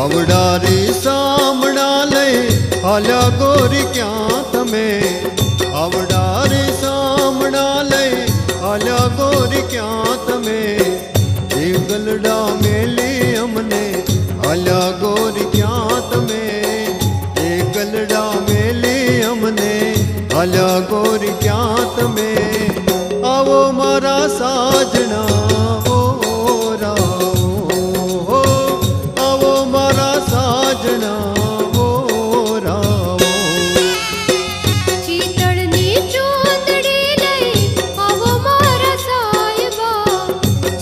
આવડારી સામણા લઈ હાલ્યા ગોરી ક્યાં તમે? આવડારી સામણા લઈ હાલ્યા ગોરી ક્યાં તમે? એ ગલડા મેલી અમને હાલ્યા ગોરી ક્યાં તમે? એ ગલડા મેલી અમને હાલ્યા ગોરી ક્યાં તમે? આવો મારા સાજણા ઓ રાવો, આવો મારા સાજણા ઓ રાવો. ચીતળની ચૂંદડી લઈ આવો મારા સાહેબા.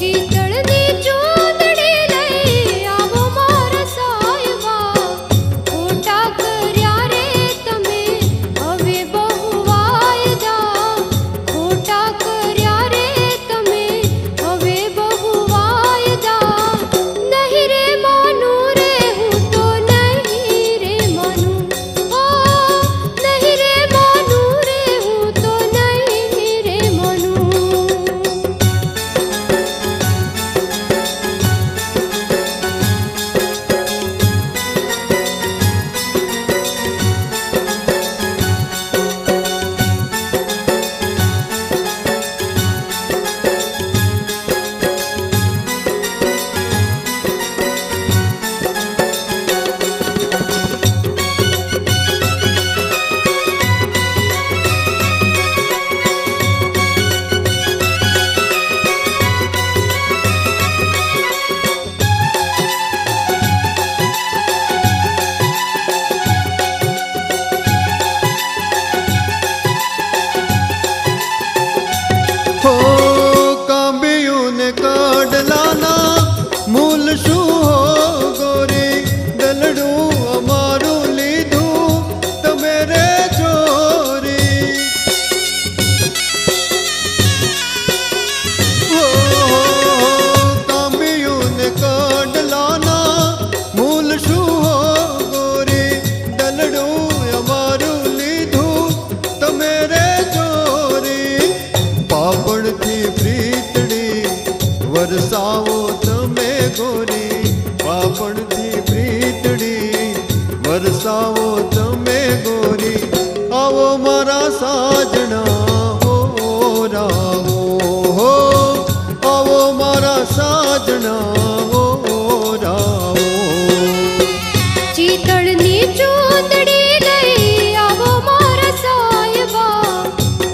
ચીતળની ચૂંદડી લઈ આવો મારા સાહેબા. ખોટા કર્યા રે તમે હવે બહુ વાયદા. ખોટા કર્યા રે તમે હવે બહુ વાયદા. નહીં રે માનું રે હું તો નહીં રે માનું. ઓ નહીં રે માનું રે હું તો નહીં રે માનું. હો કાંબિયું ને કાડલાના મૂલ શું હો ગોરી? દલડું અમારું લીધું તમે રે ચોરી. હો કાંબિયું ને કાડલાના મૂલ શું હો ગોરી? દલડું અમારું લીધું તમે રે ચોરી. પાપણથી પ્રીતડી વરસાવો તમે ગોરી. પાપણથી પ્રીતડી વરસાવો તમે ગોરી. આવો મારા સાજણા હો રાવો, હો આવો મારા સાજણા હો રાવો. ચીતળની ચૂંદડી લઈ આવો મારા સાહેબા.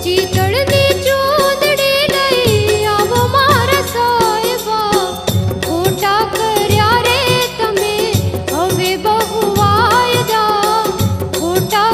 ચીતળની ચૂંદડી લઈ આવો મારા સાહેબા. ખોટા કર્યા રે તમે હવે બહુ વાયદા. ખોટા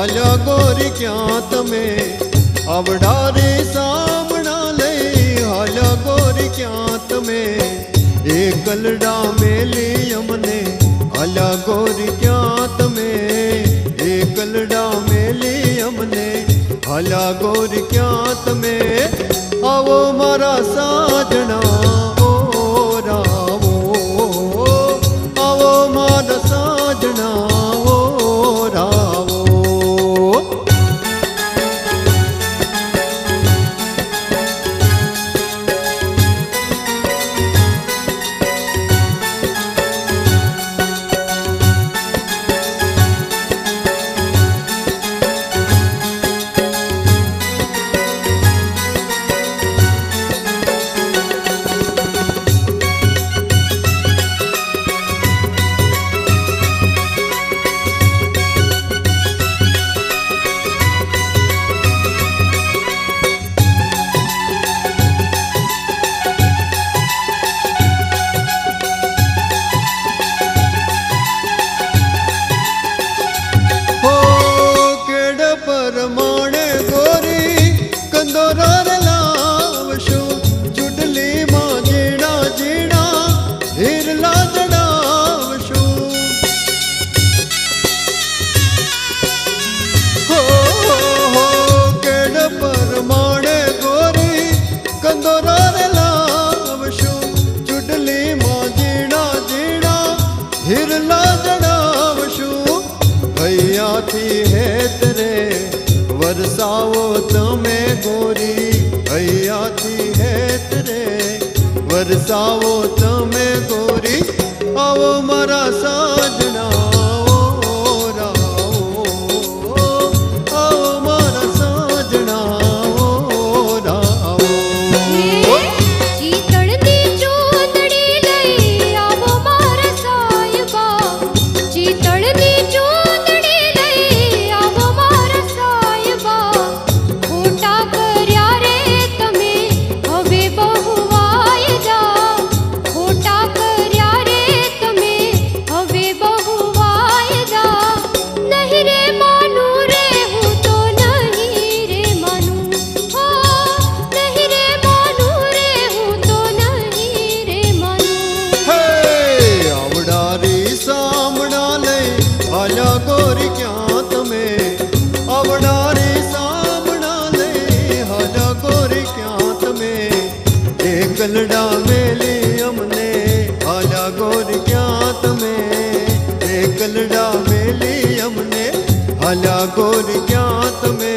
હાલ્યા ગોરી ક્યાં તમે આવડારે સામણા લઈ હાલ્યા ગોરી ક્યાં તમે એકલડા મેલી અમને હાલ્યા ગોરી ક્યાં તમે એકલડા મેલી અમને હાલ્યા ગોરી ક્યાં તમે આવો મારા સાજણા ઓ રાવો આવો મારા સાજણા ઓ રાવો પરમાણે ગોરી કંદોરાર લાવશું ચૂડલીમાં ઝીણા ઝીણા હીરલા જડાવશું હો કેડ પરમાણે ગોરી કંદોરાર લાવશું ચૂડલીમાં ઝીણા ઝીણા હીરલા જડાવશું હૈયાથી હેત રે વરસાવો તમે ગોરી હૈયાથી હેત રે વરસાવો તમે ગોરી આવો મારા સાજણા ઓ રાવો આવો મારા સાજણા ઓ રાવો ચીતળની ચોદડી લઈ આવો મારા સાયબા ચીતળની ચોદડી લઈ આવો મારા સાયબા ખોટા કર્યા રે તમે હવે બહુ વાયદા ખોટા કર્યા રે તમે હવે બહુ વાયદા નહીં રે માનું રે હું તો નહીં રે માનું હો નહીં રે માનું રે હું તો નહીં રે માનું હે આવડારી સામણા લઈ હાલ્યા ગોરી ક્યાં તમે આવડારી સામણા લઈ હાલ્યા ગોરી ક્યાં તમે એકલડા મેલી અમને હાલ્યા ગોરી ક્યાં તમે એકલડા મેલી અમને હાલ્યા ગોરી ક્યાં તમે